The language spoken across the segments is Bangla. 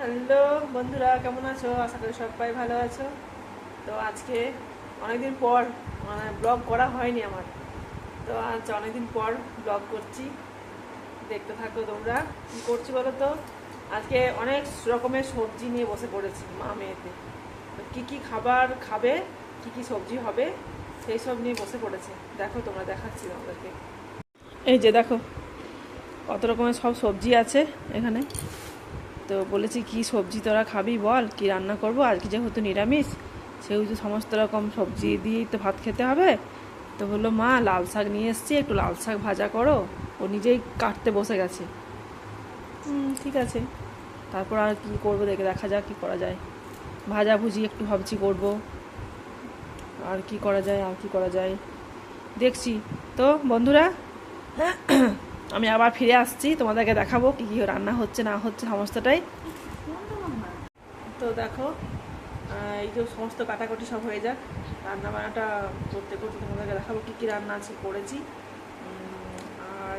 হ্যালো বন্ধুরা, কেমন আছো? আশা করি সবাই ভালো আছো। তো আজকে অনেকদিন পর ব্লগ করা হয়নি আমার। তো আজ অনেকদিন পর ব্লগ করছি, দেখতে থাকো তোমরা। কী করছি বলো তো? আজকে অনেক রকমের সবজি নিয়ে বসে পড়েছি মা মেয়েতে। তো কী কী খাবার খাবে, কী কী সবজি হবে, সেই সব নিয়ে বসে পড়েছে। দেখো তোমরা, দেখাচ্ছি তোমাদেরকে। এই যে দেখো, কত রকমের সব সবজি আছে এখানে। তো বলেছি কি সবজি তোরা খাবি বল, কি রান্না করব। আজকে যেহেতু নিরামিষ, সেহেতু সমস্ত রকম সবজি দিয়েই তো ভাত খেতে হবে। তো বললো মা লাল শাক নিয়ে এসছি, একটু লাল শাক ভাজা করো। ও নিজেই কাটতে বসে গেছে। ঠিক আছে, তারপর আর কি করবো, দেখা যাক কি করা যায়। ভাজা ভুজি একটু ভাবছি করব। আর কি করা যায়, আর কি করা যায় দেখছি। তো বন্ধুরা, আমি আবার ফিরে আসছি, তোমাদেরকে দেখাবো কী কী রান্না হচ্ছে না হচ্ছে সমস্তটাই। তো দেখো, এই যে সমস্ত কাটাকুটি সব হয়ে যাক, রান্না বান্নাটা করতে করতে তোমাদেরকে দেখাবো কী কী রান্না আছে করেছি। আর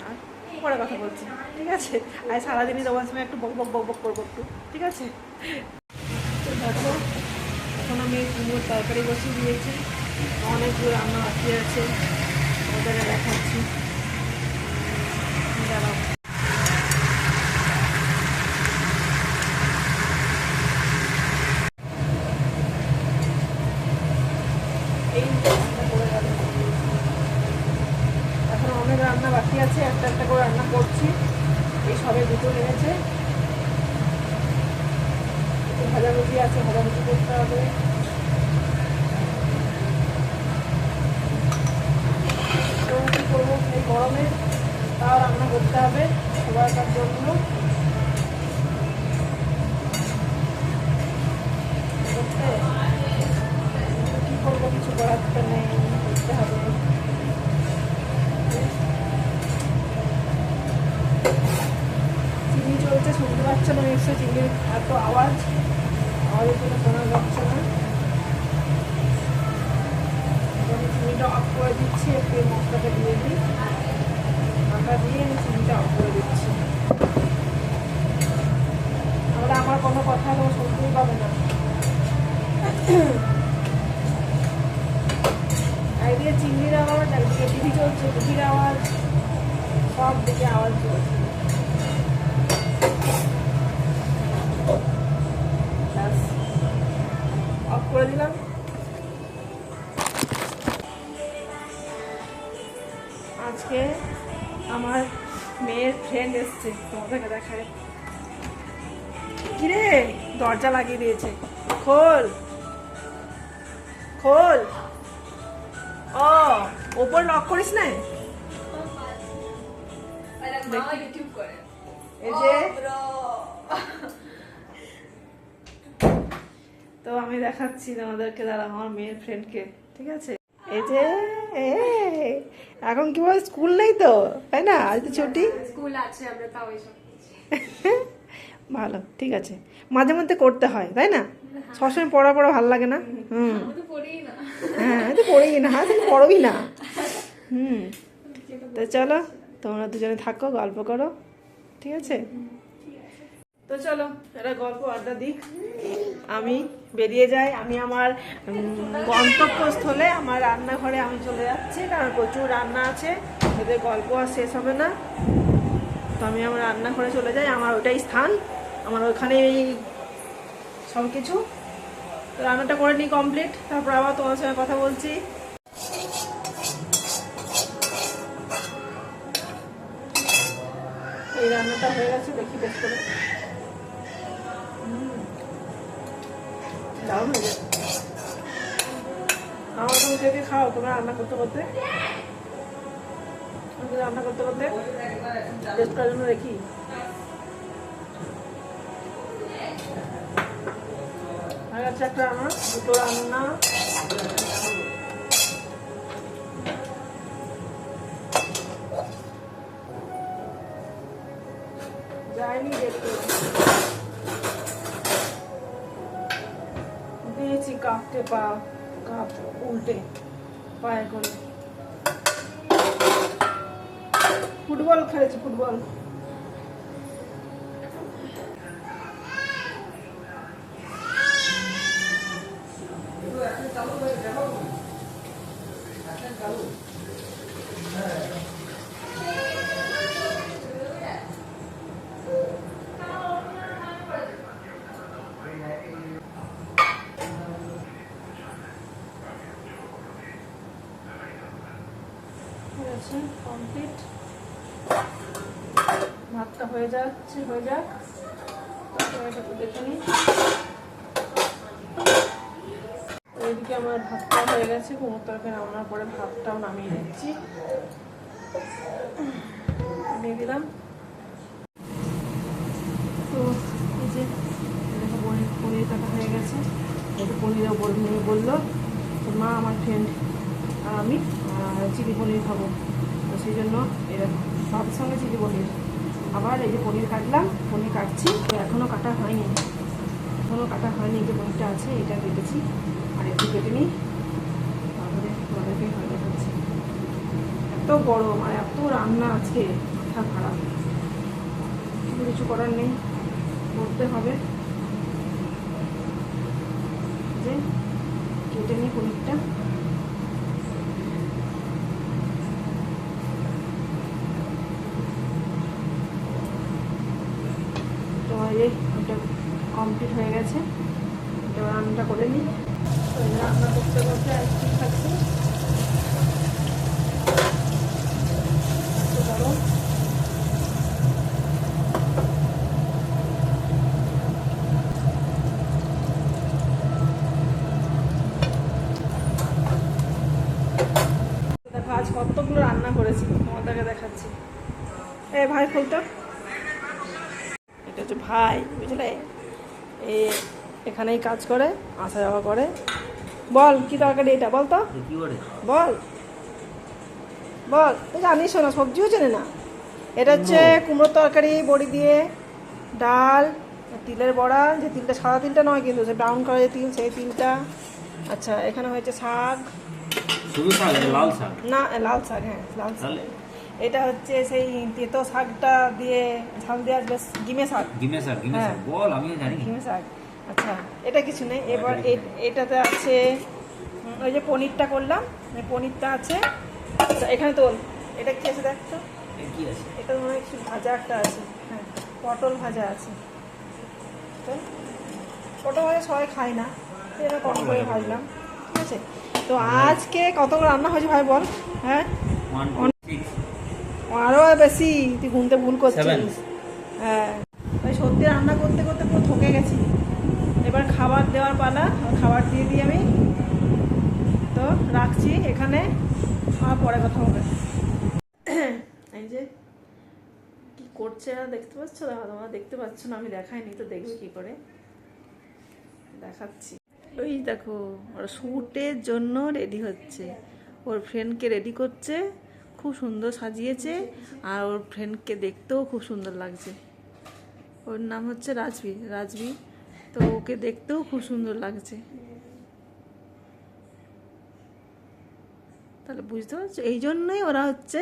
আর পরে কথা বলছি, ঠিক আছে? আর সারাদিনই তোমার সময় একটু বক বক বক বক করবো একটু, ঠিক আছে? তো দেখো, এখন আমি কুমড়োর তরকারি বসিয়ে দিয়েছি। অনেকগুলো রান্না বাকি আছে, তোমাদেরকে দেখাচ্ছি। দাঁড়াও। এই করে গেল, এখন অনেক রান্না বাকি আছে, একটা একটা করে রান্না করছি। এই সবে দুটো এনেছে, ভাজাভুজি আছে, ভাজাভুজি করতে হবে। তো কী করবো, এই গরমে তাও রান্না করতে হবে সবাইকার জন্য। কী করবো, কিছু করার তো নেই, করতে হবে। চিনি চলছে, শুনতে পাচ্ছ না নিশ্চয়? চিনির এত আওয়াজ, আওয়াজের জন্য শোনা যাচ্ছে না। আমি চিনিটা অফ করে দিচ্ছি, একটু মশলাটা দিয়ে দিই। ঢাকা দিয়ে আমি চিনিটা অফ করে দিচ্ছি, তাহলে আমার কোনো কথা তো শুনতেই পাবে না। একদিকে চিনির আওয়াজ, একদিকে টিভি চলছে, টিভির আওয়াজ, সব দিকে আওয়াজ চলছে। অফ করে দিলাম। আজকে আমার মেয়ের ফ্রেন্ড এসছে, তোমাদেরকে দেখায়। কিরে, দরজা লাগিয়ে দিয়েছে, খোল খোল। ও, ওপর লক করিস না? এই যে, তো আমি দেখাচ্ছি তোমাদেরকে, দাঁড়া, আমার মেয়ের ফ্রেন্ডকে, ঠিক আছে? এই যে, এখন কি বল, স্কুল নেই তো, তাই না? আজ তো ছুটি। স্কুল আছে, আমরা তাও এসব ভালো, ঠিক আছে, মাঝে মধ্যে করতে হয়, তাই না? সবসময় পড়া পড়া ভালো লাগে না। হ্যাঁ, আমি তো পড়ি না, তুমি পড়োই না। তো চলো, তোমরা দুজনে থাকো, গল্প করো, ঠিক আছে? তো চলো, একটা গল্প আড্ডা দিক। আমি বেরিয়ে যাই, আমি আমার গন্তব্যস্থলে, আমার রান্নাঘরে আমি চলে যাচ্ছি, কারণ প্রচুর রান্না আছে, এদের গল্প আর শেষ হবে না। তো আমি আমার রান্নাঘরে চলে যাই, আমার ওটাই স্থান, আমার ওখানেই সব কিছু। তো রান্নাটা করে নিই কমপ্লিট, তারপর আবার তোমার সঙ্গে কথা বলছি। এই রান্নাটা হয়ে গেছে, দেখি বেশ করে। দারুণ হয়ে যায়। আমার তুমি কে খাও, তোমরা রান্না করতে করতে, রান্না করতে করতে টেস্ট করার জন্য দেখি। হয়ে গেছে একটা রান্না, দুটো রান্না। যায়নি দেখতে, দিয়েছি কাপতে পা, কাপ উল্টে পায়ে করে। ফুটবল খেলেছি, ফুটবল। কমপ্লিট। ভাতটা হয়ে যাক, তারপরে এটা দেখে নিই। এদিকে আমার ভাতটা হয়ে গেছে, কুমড়োর তরকারি নামানোর পরে ভাতটাও নামিয়ে দিচ্ছি, দিয়ে দিলাম। তো এই যে দেখো পনির কাটা হয়ে গেছে। একটু পনিরও বললো তো মা আমার ফ্রেন্ড আর আমি চিলি পনির খাবো, তো সেই জন্য এরকম ভাতের সঙ্গে চিলি পনির। আবার এই যে পনির কাটছি, তো এখনও কাটা হয়নি, যে পনিরটা আছে এটা কেটেছি, আর একটু কেটে নিই, তারপরে তোমাদেরকে হয়ে দেখাচ্ছি। এত গরম আর এত রান্না আছে, মাথা খারাপ, কিছু করার নেই, করতে হবে। যে কেটে নিই পনিরটা। তো এটা কমপ্লিট হয়ে গেছে, এটা রান্নাটা করে নিই। রান্না করতে করতে আর কি খাচ্ছি, গরম। দেখো আজ কতগুলো রান্না করেছি, তোমাদেরকে দেখাচ্ছি। ভাই ফুলটা, এটা হচ্ছে ভাই, বুঝলে, এখানেই কাজ করে, আসা যাওয়া করে। বল কি তরকারি এটা, বল তো, বল তুই জানিস না, সবজিও চেনে না। এটা হচ্ছে কুমড়োর তরকারি, বড়ি দিয়ে, ডাল, তিলের বড়া, যে তিলটা সাদা তিলটা নয় কিন্তু, সে ব্রাউন কালারের তিল, সেই তিলটা। আচ্ছা, এখানে হয়েছে শাক, না লাল শাক, হ্যাঁ লাল শাক। এটা হচ্ছে সেই তেতো শাকটা দিয়ে ঝাল দেওয়ার, বেশ গিমে শাক, বল আমিও জানি গিমে শাক। আচ্ছা, এটা কিছু নেই। এবার এটাতে আছে ওই যে পনিরটা করলাম, পনিরটা আছে। আচ্ছা, এখানে তোল, এটা কি আছে দেখ তো, কি আছে এটা, মনে হয় কিছু ভাজা একটা আছে, হ্যাঁ পটল ভাজা আছে। তো পটল ভাজা সবাই খায় না, এটা কম করে ভাজলাম, ঠিক আছে। তো আজকে কতগুলো রান্না হয়েছে ভাই বল? হ্যাঁ, আরও বেশি, তুই গুনতে ভুল করছিস। হ্যাঁ, তাই সত্যি রান্না করতে করতে পুরো থকে গেছি। এবার খাবার দেওয়ার পালা, খাবার দিয়ে দিই আমি। তো রাখছি এখানে, আর পরে কথা হবে। এই যে কি করছে এরা, দেখতে পাচ্ছ? তোমরা দেখতে পাচ্ছ না, আমি দেখাইনি তো, দেখবে কি করে, দেখাচ্ছি। ওই দেখো, ওরা শ্যুটের জন্য রেডি হচ্ছে, ওর ফ্রেন্ডকে রেডি করছে, খুব সুন্দর সাজিয়েছে, আর ওর ফ্রেন্ডকে দেখতেও খুব সুন্দর লাগছে। ওর নাম হচ্ছে রাজবি, তো ওকে দেখতেও খুব সুন্দর লাগছে। তাহলে বুঝতে পারছো, এই জন্যই ওরা হচ্ছে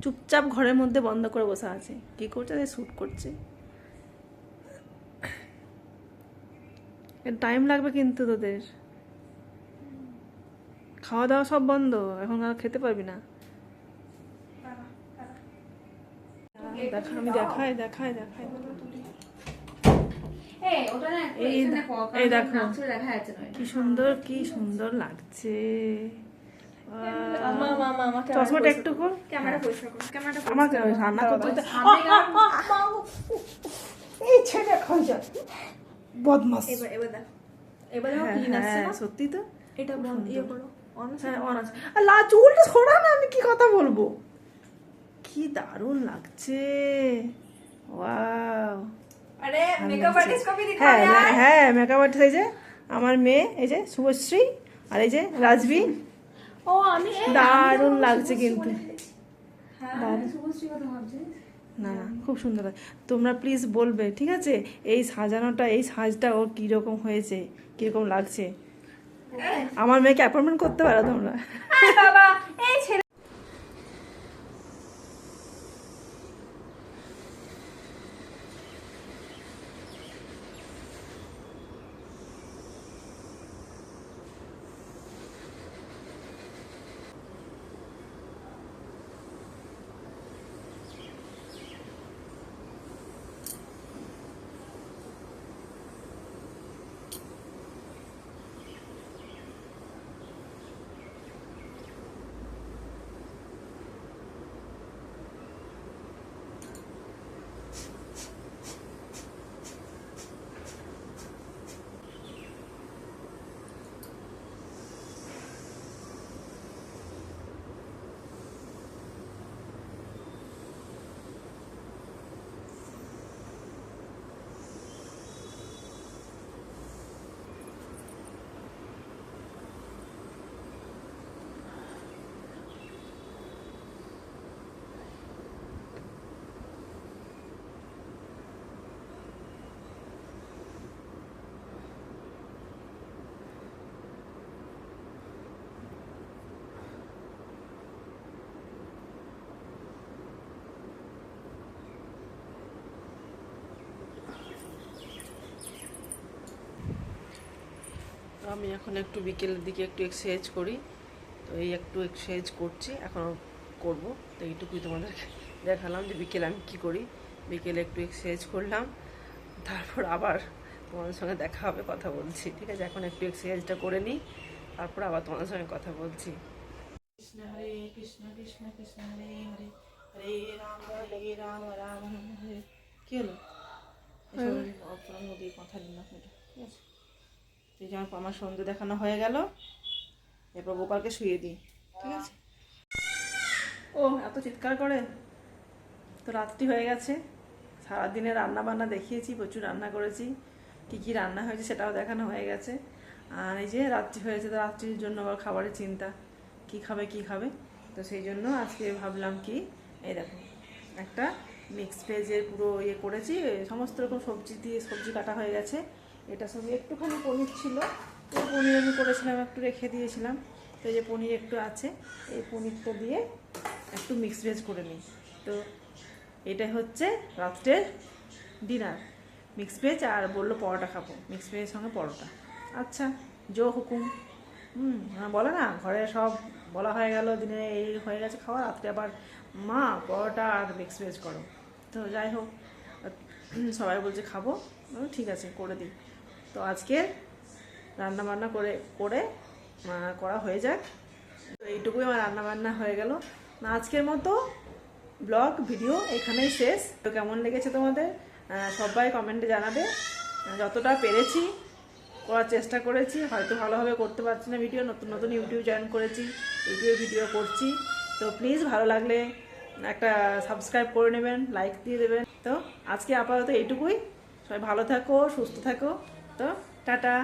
চুপচাপ ঘরের মধ্যে বন্ধ করে বসে আছে। কি করছে? শ্যুট করছে। টাইম লাগবে কিন্তু তোদের, খাওয়া দাওয়া সব বন্ধ, এখন আর খেতে পারবি না। আমি দেখাই এই দেখো কি সুন্দর লাগছে। চশমাটা একটু কর, আমার রান্না করতে এই ছেলে খঞ্জা বদমাস। সত্যি তো, এটা চুলটা ছড়া না, আমি কি কথা বলবো, কি দারুণ লাগছে। ওয়াও, হ্যাঁ মেকআপ আর্টিস্ট, এই যে আমার মেয়ে, এই যে শুভশ্রী, আর এই যে রাজবি। দারুণ লাগছে কিন্তু, না খুব সুন্দর। তোমরা প্লিজ বলবে, ঠিক আছে, এই সাজানোটা, এই সাজটা ওর কিরকম হয়েছে, কিরকম লাগছে। আমার মেয়েকে অ্যাপয়েন্টমেন্ট করতে পারো তোমরা। আমি এখন একটু বিকেলের দিকে একটু এক্সারসাইজ করি, তো এই একটু এক্সারসাইজ করছি, এখনও করব। তো এইটুকুই তোমাদেরকে দেখালাম যে বিকেলে আমি কী করি। বিকেলে একটু এক্সারসাইজ করলাম, তারপর আবার তোমাদের সঙ্গে দেখা হবে, কথা বলছি, ঠিক আছে? এখন একটু এক্সারসাইজটা করে নিই, তারপর আবার তোমাদের সঙ্গে কথা বলছি। কৃষ্ণ হরে কৃষ্ণ কৃষ্ণ কৃষ্ণ হরে হরে, হরে রাম হরে রাম রাম রাম হরে। কী হলো? নদীর কথা দিন না, ঠিক আছে? এই যে আমার সন্ধ্যে দেখানো হয়ে গেল, এরপর গোপালকে শুয়ে দিই, ঠিক আছে? ও এত চিৎকার করে। তো রাত্রি হয়ে গেছে, সারাদিনে রান্না বান্না দেখিয়েছি, প্রচুর রান্না করেছি, কী কী রান্না হয়েছে সেটাও দেখানো হয়ে গেছে। আর এই যে রাত্রি হয়েছে, তো রাত্রির জন্য আবার খাবারের চিন্তা, কি খাবে। তো সেই জন্য আজকে ভাবলাম কি, এই দেখো একটা মিক্স ভেজের পুরো ইয়ে করেছি, সমস্ত রকম সবজি দিয়ে, সবজি কাটা হয়ে গেছে। এটার সঙ্গে একটুখানি পনির ছিল, এই পনির আমি করেছিলাম, একটু রেখে দিয়েছিলাম। তো এই যে পনির একটু আছে, এই পনিরটা দিয়ে একটু মিক্স ভেজ করে নিই। তো এটা হচ্ছে রাত্রের ডিনার, মিক্স ভেজ। আর বললো পরোটা খাবো, মিক্স ভেজের সঙ্গে পরোটা। আচ্ছা, জো হুকুম। বলে না, ঘরে সব বলা হয়ে গেল, দিনে এই হয়ে গেছে খাওয়া, রাত্রে আবার মা পরোটা আর মিক্স ভেজ করো। তো যাই হোক, সবাই বলছে খাবো, ঠিক আছে করে দিই। তো আজকে রান্না বান্না করা হয়ে যাক। তো এইটুকুই আমার রান্না বান্না হয়ে গেল। আজকের মতো ব্লগ ভিডিও এখানেই শেষ। তো কেমন লেগেছে তোমাদের সবাই কমেন্টে জানাবে। যতটা পেরেছি করার চেষ্টা করেছি, হয়তো ভালোভাবে করতে পারছি না ভিডিও, নতুন ইউটিউব জয়েন করেছি, ইউটিউবে ভিডিও করছি। তো প্লিজ ভালো লাগলে একটা সাবস্ক্রাইব করে নেবেন, লাইক দিয়ে দেবেন। তো আজকে আপাতত এইটুকুই, সবাই ভালো থাকো, সুস্থ থাকো। তো টাটা।